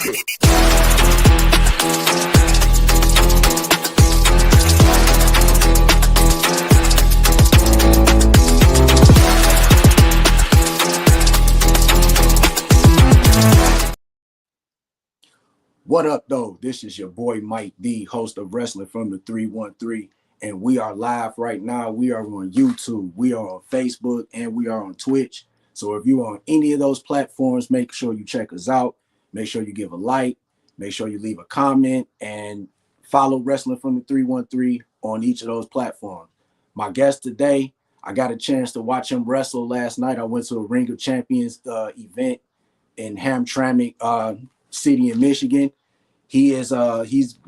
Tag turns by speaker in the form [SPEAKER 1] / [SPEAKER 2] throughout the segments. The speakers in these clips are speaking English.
[SPEAKER 1] What up, though? This is your boy Mike D, host of Wrestling from the 313, and we are live right now. We are on YouTube, we are on Facebook, and we are on Twitch. So if you're on any of those platforms, make sure you check us out. Make sure you give a like, make sure you leave a comment, and follow Wrestling from the 313 on each of those platforms. My guest today, I got a chance to watch him wrestle last night. I went to a Ring of Champions event in Hamtramck City in Michigan. He's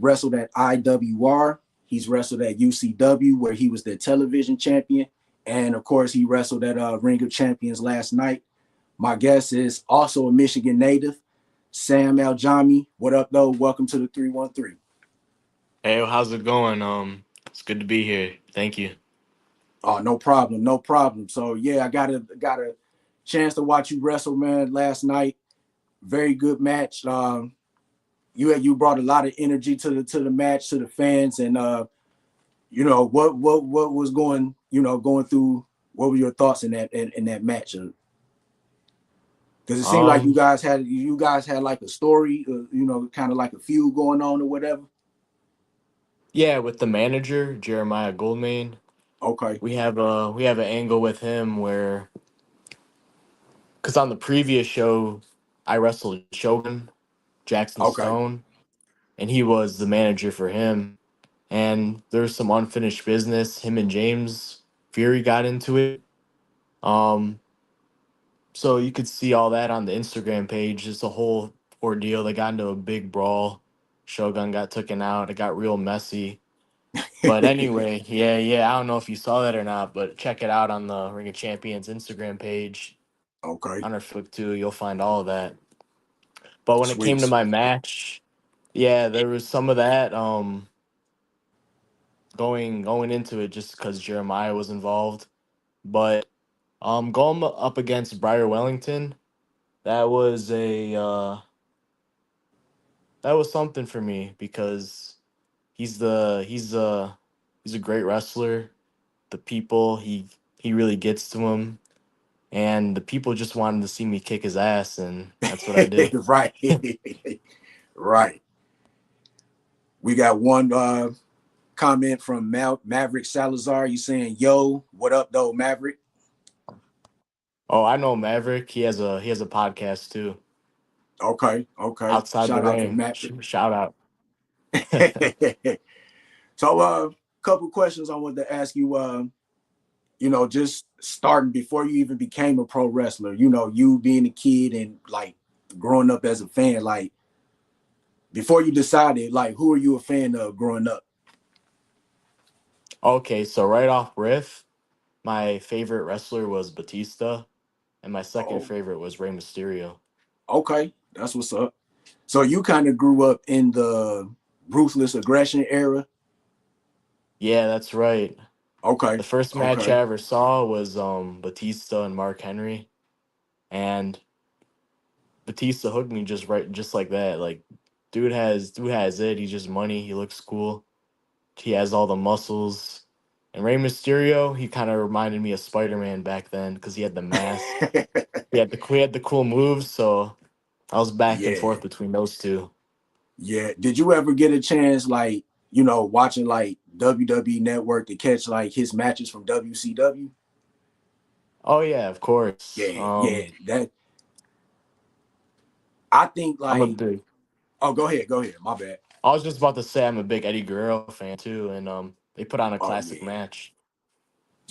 [SPEAKER 1] wrestled at IWR. He's wrestled at UCW where he was the television champion, and of course he wrestled at Ring of Champions last night. My guest is also a Michigan native, Sam Aljahmi. What up, though? Welcome to the 313.
[SPEAKER 2] Hey, how's it going? It's good to be here. Thank you.
[SPEAKER 1] Oh, no problem, no problem. So yeah, I got a chance to watch you wrestle, man, last night. Very good match. You brought a lot of energy to the match, to the fans, and what was going through. What were your thoughts in that match? Because it seemed like
[SPEAKER 2] Um,
[SPEAKER 1] you guys had like a story, kind of like a feud going on or whatever.
[SPEAKER 2] yeah, with the manager Jeremiah Goldmain,
[SPEAKER 1] Okay,
[SPEAKER 2] we have an angle with him where, because on the previous show, I wrestled Shogun Jackson
[SPEAKER 1] okay,
[SPEAKER 2] Stone, and he was the manager for him. And there's some unfinished business. Him and James Fury got into it. Um, so you could see all that on the Instagram page. It's a whole ordeal. They got into a big brawl. Shogun got taken out. It got real messy. But anyway, yeah. I don't know if you saw that or not, but check it out on the Ring of Champions Instagram page
[SPEAKER 1] okay.
[SPEAKER 2] on our Flick too. You'll find all of that. But when it came
[SPEAKER 1] Sweet,
[SPEAKER 2] to my
[SPEAKER 1] sweet.
[SPEAKER 2] match, yeah, there was some of that going into it just because Jeremiah was involved. But going up against Briar Wellington, that was a that was something for me because he's a great wrestler. The people he really gets to him, and the people just wanted to see me kick his ass, and that's what I did.
[SPEAKER 1] Right, right. We got one comment from Maverick Salazar. You saying, "Yo, what up, though, Maverick?"
[SPEAKER 2] Oh, I know Maverick. He has a podcast too.
[SPEAKER 1] Okay, okay.
[SPEAKER 2] Outside the
[SPEAKER 1] Shout out to
[SPEAKER 2] ring,
[SPEAKER 1] Maverick.
[SPEAKER 2] shout out.
[SPEAKER 1] So, couple questions I wanted to ask you. Just starting before you even became a pro wrestler. You being a kid and like growing up as a fan. Like before you decided, like who are you a fan of growing up?
[SPEAKER 2] Okay, so right off riff, my favorite wrestler was Batista, and my second
[SPEAKER 1] Oh,
[SPEAKER 2] favorite was Rey Mysterio.
[SPEAKER 1] okay, that's what's up. So you kind of grew up in the ruthless aggression era.
[SPEAKER 2] Yeah, that's right.
[SPEAKER 1] Okay,
[SPEAKER 2] The first match I
[SPEAKER 1] okay.
[SPEAKER 2] ever saw was Batista and Mark Henry, and Batista hooked me just like that. Like dude has it. He's just money. He looks cool. He has all the muscles. And Rey Mysterio, he kind of reminded me of Spider-Man back then because he had the mask. He had the cool moves. So I was back and
[SPEAKER 1] Yeah,
[SPEAKER 2] forth between those two.
[SPEAKER 1] yeah. Did you ever get a chance, like watching like WWE Network to catch like his matches from WCW?
[SPEAKER 2] Oh yeah, of course.
[SPEAKER 1] Yeah, yeah. That I think
[SPEAKER 2] I'm a
[SPEAKER 1] like.
[SPEAKER 2] big.
[SPEAKER 1] Oh, go ahead, go ahead. My bad.
[SPEAKER 2] I was just about to say I'm a big Eddie Guerrero fan too, and they put on a
[SPEAKER 1] Oh
[SPEAKER 2] classic
[SPEAKER 1] yeah.
[SPEAKER 2] match.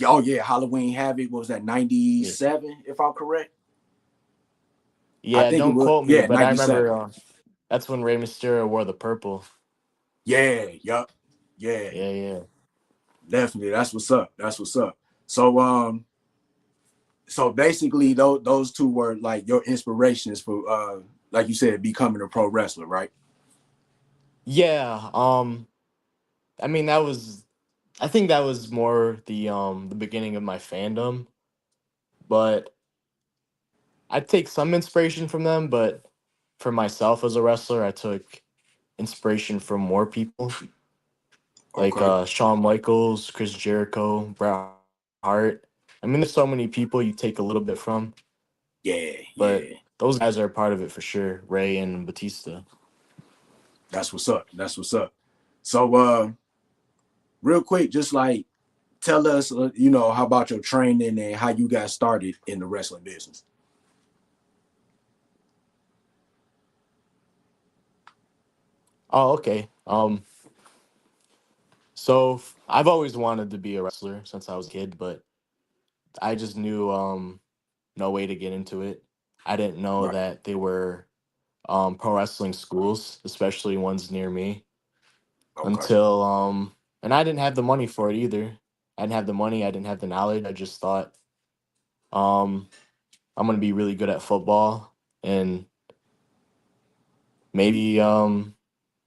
[SPEAKER 1] Oh yeah. Halloween Havoc, what was that,
[SPEAKER 2] Yeah,
[SPEAKER 1] 97? If I'm correct, I
[SPEAKER 2] yeah.
[SPEAKER 1] think it
[SPEAKER 2] Don't
[SPEAKER 1] was.
[SPEAKER 2] quote me,
[SPEAKER 1] Yeah,
[SPEAKER 2] but I
[SPEAKER 1] 97.
[SPEAKER 2] remember that's when Rey Mysterio wore the purple.
[SPEAKER 1] Yeah. Yup. Yeah.
[SPEAKER 2] Yeah, yeah.
[SPEAKER 1] Definitely. That's what's up. That's what's up. So basically, those two were like your inspirations for, like you said, becoming a pro wrestler, right?
[SPEAKER 2] Yeah. I mean I think that was more the beginning of my fandom, but I take some inspiration from them, but for myself as a wrestler, I took inspiration from more people like
[SPEAKER 1] Okay.
[SPEAKER 2] Shawn Michaels, Chris Jericho, Bret Hart. I mean, there's so many people you take a little bit from,
[SPEAKER 1] Yeah,
[SPEAKER 2] but
[SPEAKER 1] yeah.
[SPEAKER 2] those guys are a part of it for sure. Ray and Batista.
[SPEAKER 1] That's what's up. That's what's up. So real quick, just like tell us, how about your training and how you got started in the wrestling business.
[SPEAKER 2] Oh, okay. So I've always wanted to be a wrestler since I was a kid, but I just knew no way to get into it. I didn't know
[SPEAKER 1] Right.
[SPEAKER 2] that they were pro wrestling schools, especially ones near me,
[SPEAKER 1] Okay.
[SPEAKER 2] until and I didn't have the money for it either. I didn't have the money, I didn't have the knowledge. I just thought um I'm gonna be really good at football and maybe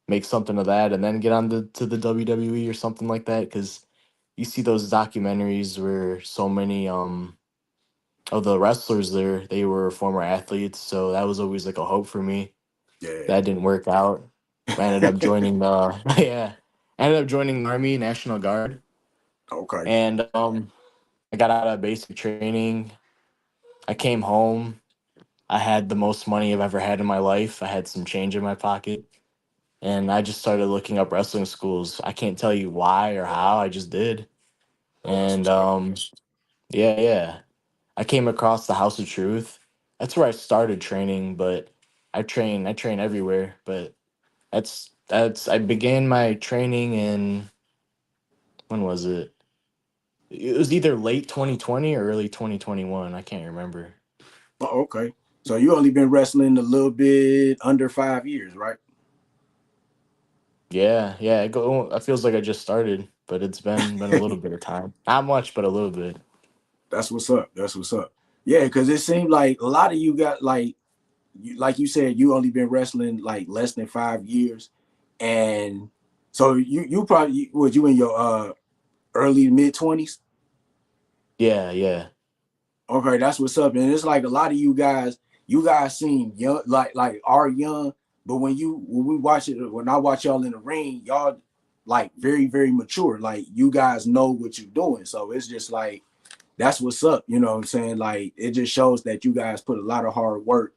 [SPEAKER 2] make something of that and then get on to the WWE or something like that because you see those documentaries where so many of the wrestlers there they were former athletes, so that was always like a hope for me.
[SPEAKER 1] Yeah.
[SPEAKER 2] That didn't work out. I ended up joining the yeah, I ended up joining the Army National Guard,
[SPEAKER 1] Okay.
[SPEAKER 2] and I got out of basic training. I came home. I had the most money I've ever had in my life. I had some change in my pocket, and I just started looking up wrestling schools. I can't tell you why or how. I just did,
[SPEAKER 1] That's
[SPEAKER 2] and
[SPEAKER 1] what's up.
[SPEAKER 2] yeah, yeah. I came across the House of Truth. That's where I started training, but I train everywhere, but that's I began my training in when was it? It was either late 2020 or early 2021. I can't remember.
[SPEAKER 1] Oh, okay. So you only been wrestling a little bit under 5 years, right?
[SPEAKER 2] Yeah, yeah. It feels like I just started, but it's been a little bit of time. Not much, but a little bit.
[SPEAKER 1] That's what's up. That's what's up. Yeah, because it seemed like a lot of you got like you said, you only been wrestling like less than 5 years, and so you probably was you in your early mid 20s.
[SPEAKER 2] Yeah, yeah,
[SPEAKER 1] Okay, that's what's up. And it's like a lot of you guys seem young, like are young, but when we watch it, when I watch y'all in the ring, y'all like very very mature. Like you guys know what you're doing, so it's just like that's what's up. You know what I'm saying? Like it just shows that you guys put a lot of hard work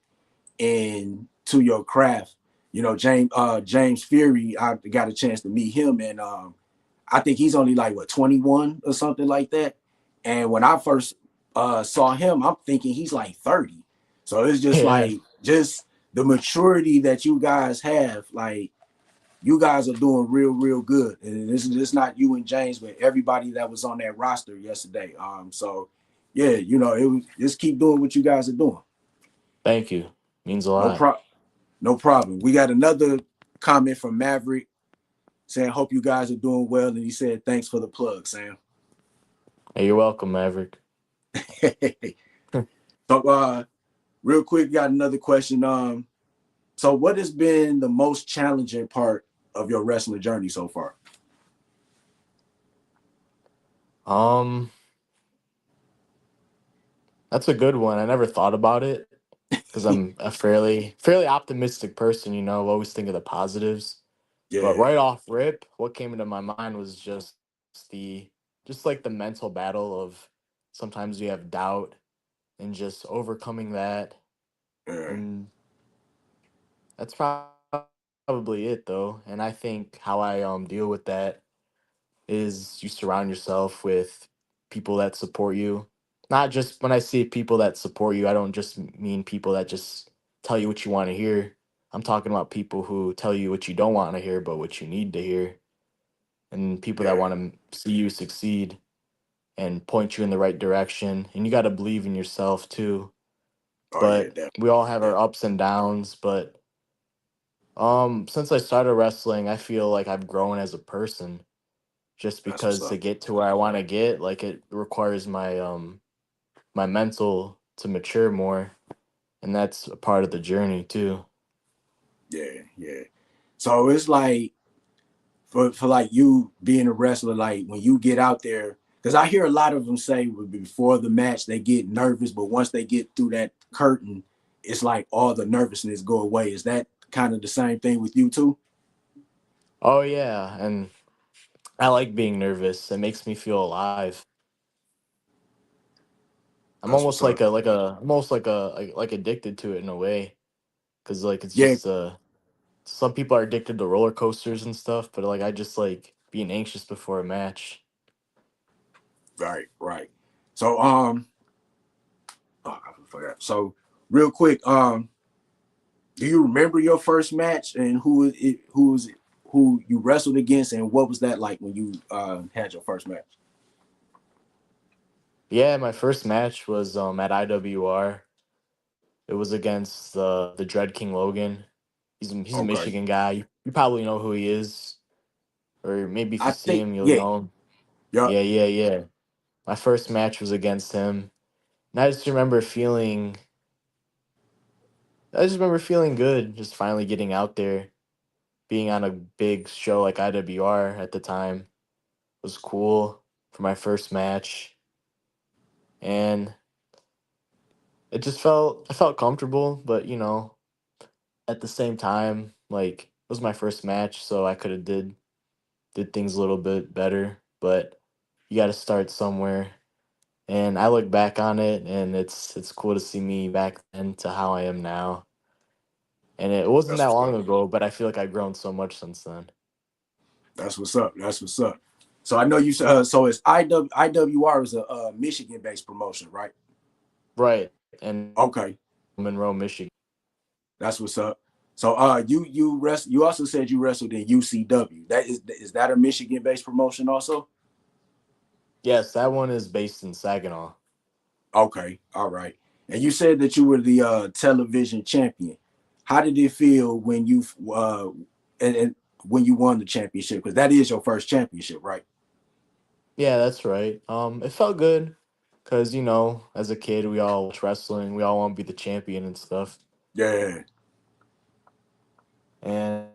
[SPEAKER 1] into your craft. James Fury, I got a chance to meet him, and I think he's only like what 21 or something like that. And when I first saw him, I'm thinking he's like 30. So it's just
[SPEAKER 2] yeah.
[SPEAKER 1] like just the maturity that you guys have. Like you guys are doing real good, and this is just not you and James, but everybody that was on that roster yesterday. So yeah, it was just keep doing what you guys are doing.
[SPEAKER 2] Thank you. Means a
[SPEAKER 1] No
[SPEAKER 2] lot.
[SPEAKER 1] problem. No problem. We got another comment from Maverick saying, "Hope you guys are doing well," and he said, "Thanks for the plug, Sam."
[SPEAKER 2] Hey, you're welcome, Maverick.
[SPEAKER 1] So, real quick, got another question. So what has been the most challenging part of your wrestling journey so far?
[SPEAKER 2] Um, that's a good one. I never thought about it because I'm a fairly optimistic person. You know, always think of the positives. But
[SPEAKER 1] Yeah,
[SPEAKER 2] right off rip, what came into my mind was just like the mental battle of sometimes you have doubt and just overcoming that.
[SPEAKER 1] yeah,
[SPEAKER 2] And that's probably it though. And I think how I deal with that is you surround yourself with people that support you. Not just when I see people that support you, I don't just mean people that just tell you what you want to hear. I'm talking about people who tell you what you don't want to hear, but what you need to hear, and people that
[SPEAKER 1] yeah.
[SPEAKER 2] want to see you succeed and point you in the right direction. And you got to believe in yourself too.
[SPEAKER 1] Oh yeah,
[SPEAKER 2] But
[SPEAKER 1] definitely,
[SPEAKER 2] we all have our
[SPEAKER 1] definitely.
[SPEAKER 2] ups and downs. But since I started wrestling, I feel like I've grown as a person just
[SPEAKER 1] That's what's
[SPEAKER 2] because to
[SPEAKER 1] up.
[SPEAKER 2] get to where I want to get, like it requires my mental to mature more, and that's a part of the journey too.
[SPEAKER 1] Yeah, yeah. So it's like for like you being a wrestler, like when you get out there, because I hear a lot of them say before the match they get nervous, but once they get through that curtain, it's like all the nervousness go away. Is that kind of the same thing with you too?
[SPEAKER 2] Oh yeah, and I like being nervous. It makes me feel alive. I'm
[SPEAKER 1] That's what's
[SPEAKER 2] almost
[SPEAKER 1] up.
[SPEAKER 2] like addicted to it in a way, because like it's
[SPEAKER 1] Yeah,
[SPEAKER 2] just some people are addicted to roller coasters and stuff, but like I just like being anxious before a match.
[SPEAKER 1] right, right. So oh, I forgot. So real quick, do you remember your first match and who you wrestled against and what was that like when you had your first match?
[SPEAKER 2] Yeah, my first match was at IWR. It was against the Dread King Logan. He's a
[SPEAKER 1] Okay.
[SPEAKER 2] Michigan guy. You probably know who he is, or maybe if
[SPEAKER 1] I
[SPEAKER 2] you see
[SPEAKER 1] think
[SPEAKER 2] him, you'll
[SPEAKER 1] yeah.
[SPEAKER 2] know him.
[SPEAKER 1] Yup.
[SPEAKER 2] Yeah, yeah, yeah. My first match was against him, and I just remember feeling good, just finally getting out there, being on a big show like IWR at the time was cool for my first match, and I felt comfortable, but at the same time, like it was my first match, so I could have did things a little bit better, but you got to start somewhere. And I look back on it, and it's cool to see me back then to how I am now. And it wasn't
[SPEAKER 1] That's
[SPEAKER 2] that
[SPEAKER 1] what's
[SPEAKER 2] long
[SPEAKER 1] up.
[SPEAKER 2] ago, but I feel like I've grown so much since then.
[SPEAKER 1] That's what's up. That's what's up. So I know you. So it's IWR is a Michigan based promotion, right?
[SPEAKER 2] Right, and
[SPEAKER 1] Okay,
[SPEAKER 2] Monroe, Michigan.
[SPEAKER 1] that's what's up. So you also said you wrestled in UCW. Is that a Michigan based promotion also?
[SPEAKER 2] Yes, that one is based in Saginaw.
[SPEAKER 1] Okay, all right. And you said that you were the television champion. How did it feel when you and when you won the championship? Because that is your first championship, right?
[SPEAKER 2] Yeah, that's right. It felt good because as a kid, we all watch wrestling. We all want to be the champion and stuff.
[SPEAKER 1] Yeah,
[SPEAKER 2] And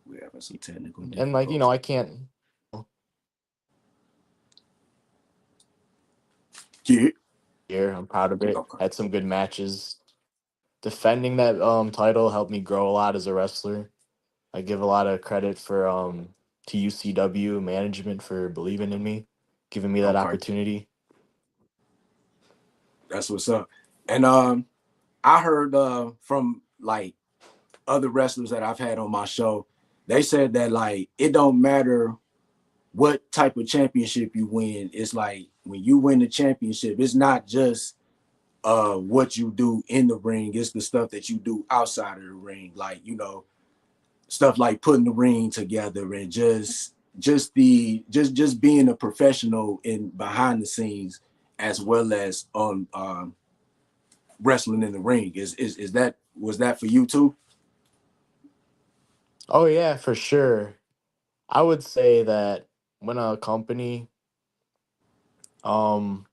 [SPEAKER 1] we're having some technical
[SPEAKER 2] and like
[SPEAKER 1] difficulties.
[SPEAKER 2] I can't.
[SPEAKER 1] Yeah.
[SPEAKER 2] Here, I'm proud of it.
[SPEAKER 1] Okay.
[SPEAKER 2] Had some good matches. Defending that title helped me grow a lot as a wrestler. I give a lot of credit for to UCW management for believing in me, giving me that
[SPEAKER 1] Okay.
[SPEAKER 2] opportunity.
[SPEAKER 1] That's what's up. And I heard from like other wrestlers that I've had on my show, they said that like it don't matter what type of championship you win. It's like when you win the championship, it's not just what you do in the ring, it's the stuff that you do outside of the ring. Like, stuff like putting the ring together and just being a professional in behind the scenes as well as on wrestling in the ring. Is that was that for you too?
[SPEAKER 2] Oh yeah, for sure. I would say that when a company um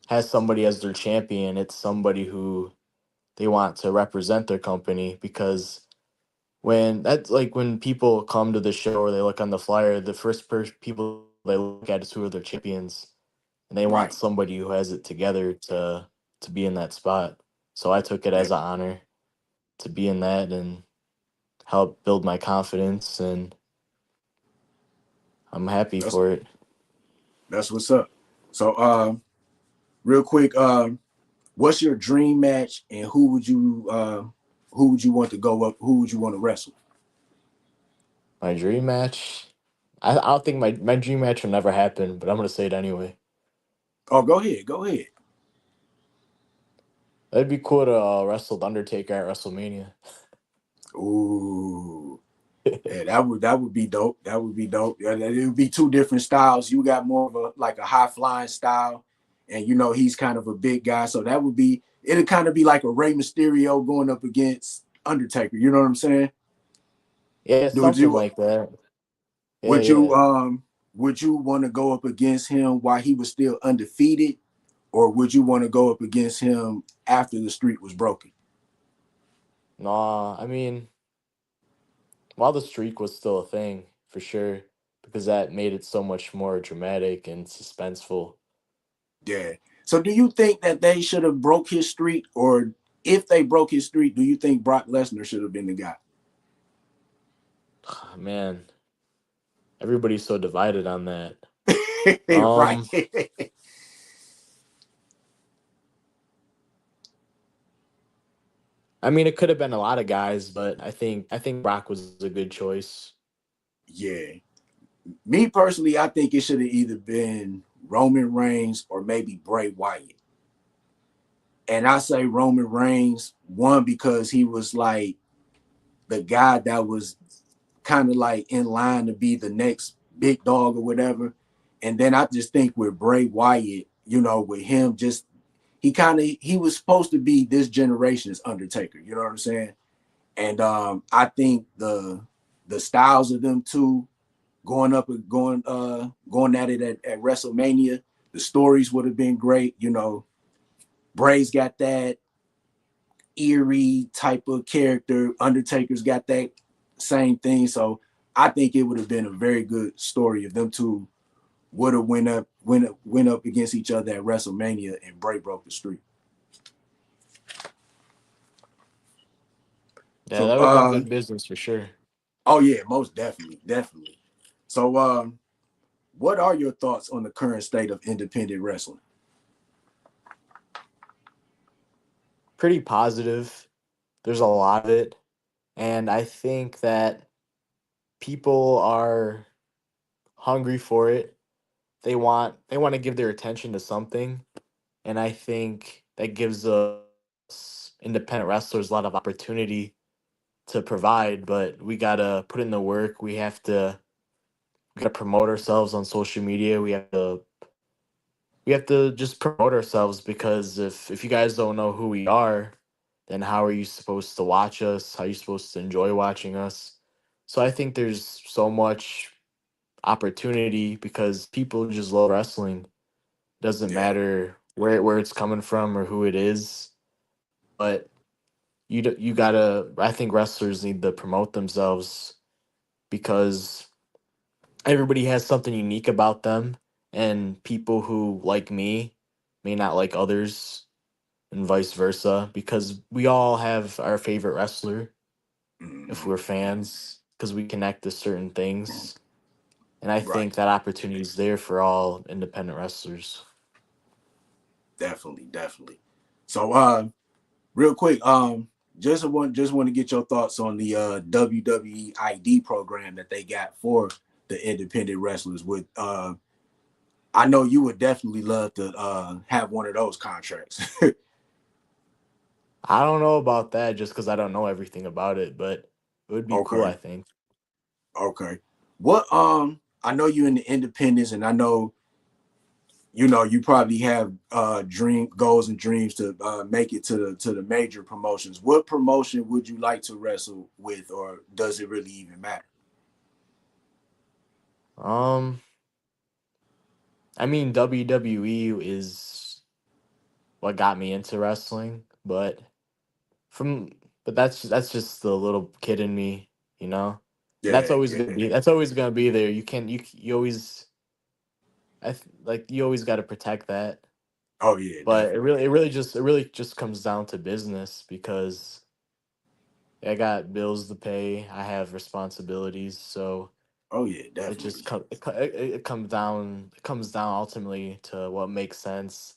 [SPEAKER 2] has somebody as their champion, it's somebody who they want to represent their company because when people come to the show or they look on the flyer, the people they look at is who are their champions, and they want
[SPEAKER 1] Right.
[SPEAKER 2] somebody who has it together to be in that spot. So I took it
[SPEAKER 1] Yeah.
[SPEAKER 2] as an honor to be in that and help build my confidence, and I'm happy
[SPEAKER 1] That's
[SPEAKER 2] for it.
[SPEAKER 1] that's what's up. So real quick, what's your dream match and who would you want to go up? Who would you want to wrestle?
[SPEAKER 2] My dream match. I don't think my dream match will never happen, but I'm gonna say it anyway.
[SPEAKER 1] Oh, go ahead. Go ahead.
[SPEAKER 2] It'd be cool to wrestle the Undertaker at WrestleMania.
[SPEAKER 1] Ooh. Yeah, that would be dope. That would be dope. Yeah, it would be two different styles. You got more of a like a high flying style, and he's kind of a big guy. So that would be it'd kind of be like a Rey Mysterio going up against Undertaker. You know what I'm saying?
[SPEAKER 2] Yeah,
[SPEAKER 1] Would
[SPEAKER 2] something
[SPEAKER 1] you
[SPEAKER 2] like that. Yeah,
[SPEAKER 1] would you
[SPEAKER 2] yeah.
[SPEAKER 1] um would you want to go up against him while he was still undefeated, or would you want to go up against him after the streak was broken?
[SPEAKER 2] Nah, I mean, while the streak was still a thing, for sure, because that made it so much more dramatic and suspenseful.
[SPEAKER 1] Yeah. So do you think that they should have broke his streak, or if they broke his streak, do you think Brock Lesnar should have been the guy?
[SPEAKER 2] Man, everybody's so divided on that.
[SPEAKER 1] Right.
[SPEAKER 2] Um, I mean, it could have been a lot of guys, but I think Brock was a good choice.
[SPEAKER 1] Yeah. Me personally, I think it should have either been Roman Reigns or maybe Bray Wyatt. And I say Roman Reigns, one, because he was like the guy that was kind of like in line to be the next big dog or whatever. And then I just think with Bray Wyatt, with him, just he was supposed to be this generation's Undertaker. You know what I'm saying? And I think the styles of them two going up and going at it at WrestleMania, the stories would have been great. Bray's got that eerie type of character. Undertaker's got that same thing. So I think it would have been a very good story if them two would have went up against each other at WrestleMania and Bray broke the streak.
[SPEAKER 2] Yeah,
[SPEAKER 1] So
[SPEAKER 2] that would have been good business for sure.
[SPEAKER 1] oh yeah, most definitely, definitely. So what are your thoughts on the current state of independent wrestling?
[SPEAKER 2] Pretty positive. There's a lot of it, and I think that people are hungry for it. They want to give their attention to something, and I think that gives us independent wrestlers a lot of opportunity to provide, but we gotta promote ourselves on social media. We have to just promote ourselves, because if you guys don't know who we are, then how are you supposed to watch us? How are you supposed to enjoy watching us? So I think there's so much opportunity because people just love wrestling. Doesn't
[SPEAKER 1] Yeah,
[SPEAKER 2] matter where it's coming from or who it is, but you gotta. I think wrestlers need to promote themselves because everybody has something unique about them, and people who like me may not like others, and vice versa, because we all have our favorite wrestler if
[SPEAKER 1] mm-hmm.
[SPEAKER 2] we're fans, because we connect to certain things. And I
[SPEAKER 1] Right,
[SPEAKER 2] think that opportunity is there for all independent wrestlers.
[SPEAKER 1] definitely, definitely. So real quick, just want to get your thoughts on the WWE ID program that they got for the independent wrestlers. With I know you would definitely love to have one of those contracts.
[SPEAKER 2] I don't know about that just because I don't know everything about it, but it would be cool,
[SPEAKER 1] Okay,
[SPEAKER 2] I think.
[SPEAKER 1] okay. What I know you in the independents, and I know you probably have dream goals and dreams to make it to the major promotions. What promotion would you like to wrestle with, or does it really even matter?
[SPEAKER 2] Um, I mean, WWE is what got me into wrestling, from but that's just the little kid in me, you know. And
[SPEAKER 1] Yeah, yeah.
[SPEAKER 2] that's always gonna be there. You can you always like you always got to protect that.
[SPEAKER 1] Oh yeah,
[SPEAKER 2] But it
[SPEAKER 1] definitely.
[SPEAKER 2] really it really just it really just comes down to business because I got bills to pay. I have responsibilities, so
[SPEAKER 1] Oh yeah,
[SPEAKER 2] it just
[SPEAKER 1] definitely.
[SPEAKER 2] it comes down ultimately to what makes sense,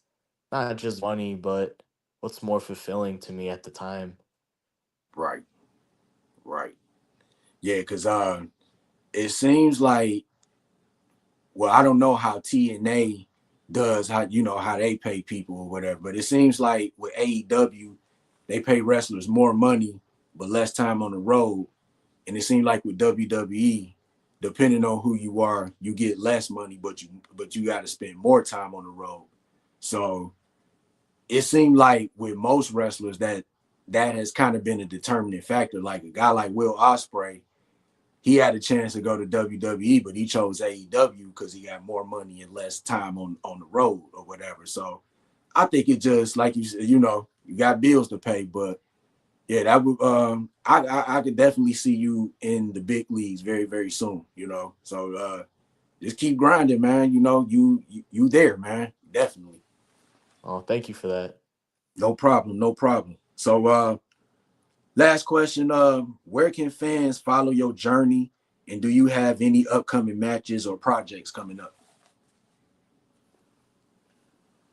[SPEAKER 2] not just money, but what's more fulfilling to me at the time.
[SPEAKER 1] Right, right. Yeah, because it seems like, well, I don't know how TNA does, how they pay people or whatever, but it seems like with AEW they pay wrestlers more money but less time on the road, and it seems like with WWE, depending on who you are, you get less money, but you got to spend more time on the road. So it seemed like with most wrestlers that has kind of been a determining factor. Like a guy like Will Ospreay, he had a chance to go to WWE, but he chose AEW because he got more money and less time on the road or whatever. So I think it just like you said, you got bills to pay, but yeah, that would I could definitely see you in the big leagues very very soon. So just keep grinding, man. You there, man, definitely.
[SPEAKER 2] Oh, thank you for that.
[SPEAKER 1] No problem, no problem. So last question, where can fans follow your journey, and do you have any upcoming matches or projects coming up?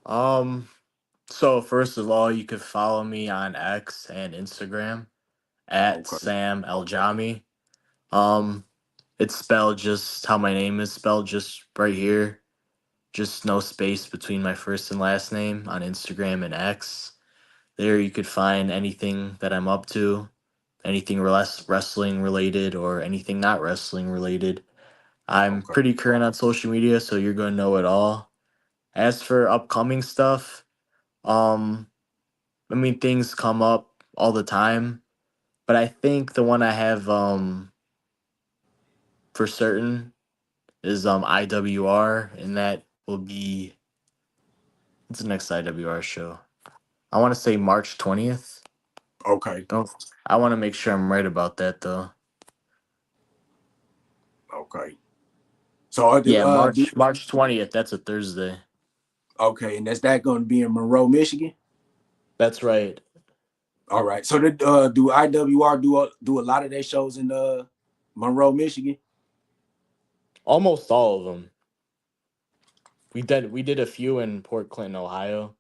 [SPEAKER 2] Um, so first of all, you could follow me on X and Instagram at
[SPEAKER 1] Okay,
[SPEAKER 2] Sam Aljahmi. Um, it's spelled just how my name is spelled, just right here. Just no space between my first and last name on Instagram and X. There you could find anything that I'm up to, anything wrestling related or anything not wrestling related. I'm
[SPEAKER 1] okay,
[SPEAKER 2] pretty current on social media, so you're going to know it all. As for upcoming stuff, um, I mean, things come up all the time, but I think the one I have for certain is IWR, and that will be what's the next IWR show? I want to say March 20th.
[SPEAKER 1] okay,
[SPEAKER 2] Don't I want to make sure I'm right about that though.
[SPEAKER 1] okay. So I do
[SPEAKER 2] Yeah, March 20th. That's a Thursday.
[SPEAKER 1] okay, and that's that going to be in Monroe, Michigan.
[SPEAKER 2] That's right.
[SPEAKER 1] All right. So do IWR do a lot of their shows in Monroe, Michigan?
[SPEAKER 2] Almost all of them. We did a few in Port Clinton, Ohio,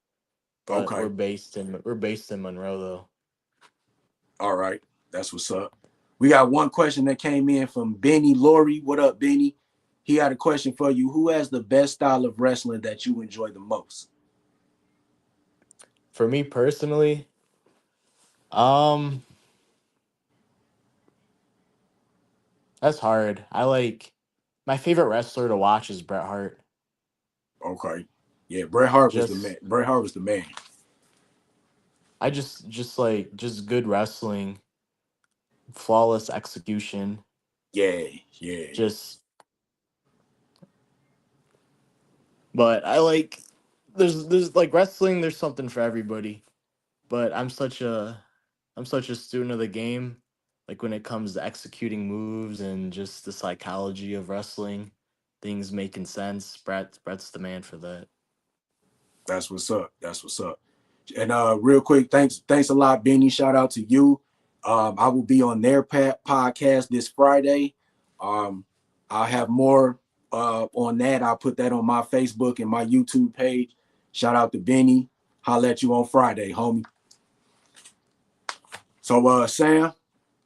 [SPEAKER 2] but
[SPEAKER 1] Okay.
[SPEAKER 2] we're based in Monroe though.
[SPEAKER 1] All right. That's what's up. We got one question that came in from Benny Laurie. What up, Benny? He had a question for you. Who has the best style of wrestling that you enjoy the most?
[SPEAKER 2] For me personally, um, that's hard. I like my favorite wrestler to watch is Bret Hart.
[SPEAKER 1] Okay. Yeah, Bret Hart was the man.
[SPEAKER 2] Just
[SPEAKER 1] Bret Hart was the man.
[SPEAKER 2] I just like just good wrestling, flawless execution.
[SPEAKER 1] Yeah, yeah.
[SPEAKER 2] Just but I like there's like wrestling, there's something for everybody. But I'm such a student of the game. Like when it comes to executing moves and just the psychology of wrestling, things making sense. Brett's the man for that.
[SPEAKER 1] That's what's up. That's what's up. And real quick, thanks a lot, Benny. Shout out to you. I will be on their podcast this Friday. Um, I'll have more on that. I'll put that on my Facebook and my YouTube page. Shout out to Benny. Holla at you on Friday, homie. So Sam,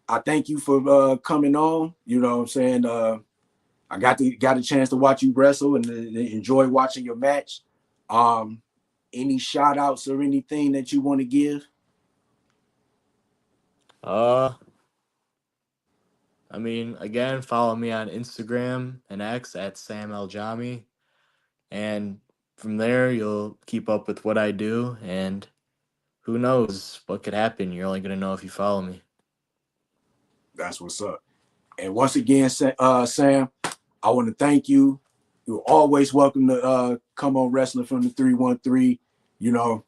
[SPEAKER 1] I thank you for coming on. You know what I'm saying? I got a chance to watch you wrestle and enjoy watching your match. Um, any shout outs or anything that you want to give?
[SPEAKER 2] Uh, I mean, again, follow me on Instagram and X at Sam Aljahmi, and from there you'll keep up with what I do. And who knows what could happen? You're only gonna know if you follow me.
[SPEAKER 1] That's what's up. And once again, Sam, I want to thank you. You're always welcome to come on Wrestling from the 313. You know,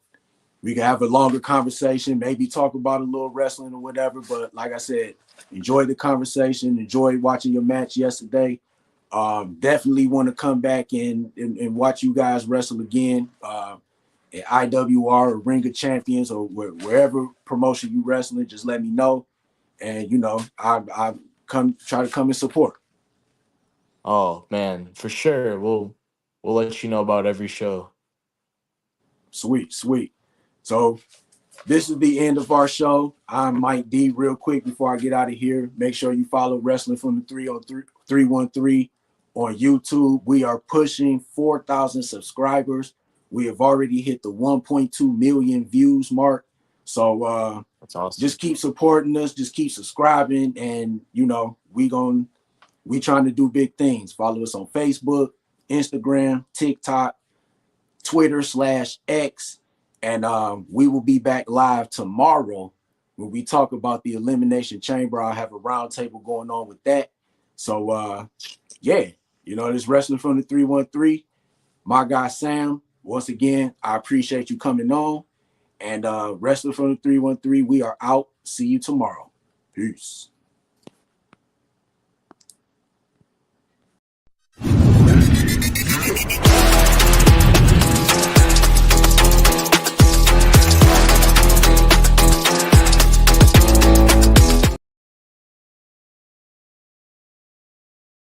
[SPEAKER 1] we can have a longer conversation, maybe talk about a little wrestling or whatever. But like I said, enjoy the conversation, enjoy watching your match yesterday. Definitely want to come back and watch you guys wrestle again at IWR or Ring of Champions or wherever promotion you wrestling. Just let me know, and I come try to come and support.
[SPEAKER 2] Oh man, for sure. We'll let you know about every show.
[SPEAKER 1] Sweet, sweet. So this is the end of our show. I'm Mike D. Real quick before I get out of here, make sure you follow Wrestling from the 313 on YouTube. We are pushing 4,000 subscribers. We have already hit the 1.2 million views mark. So
[SPEAKER 2] That's awesome.
[SPEAKER 1] just keep supporting us, just keep subscribing, and we trying to do big things. Follow us on Facebook, Instagram, TikTok, Twitter/X, and we will be back live tomorrow when we talk about the Elimination Chamber. I'll have a roundtable going on with that. So yeah, this Wrestling from the 313. My guy Sam, once again, I appreciate you coming on. And Wrestling from the 313, we are out. See you tomorrow. Peace.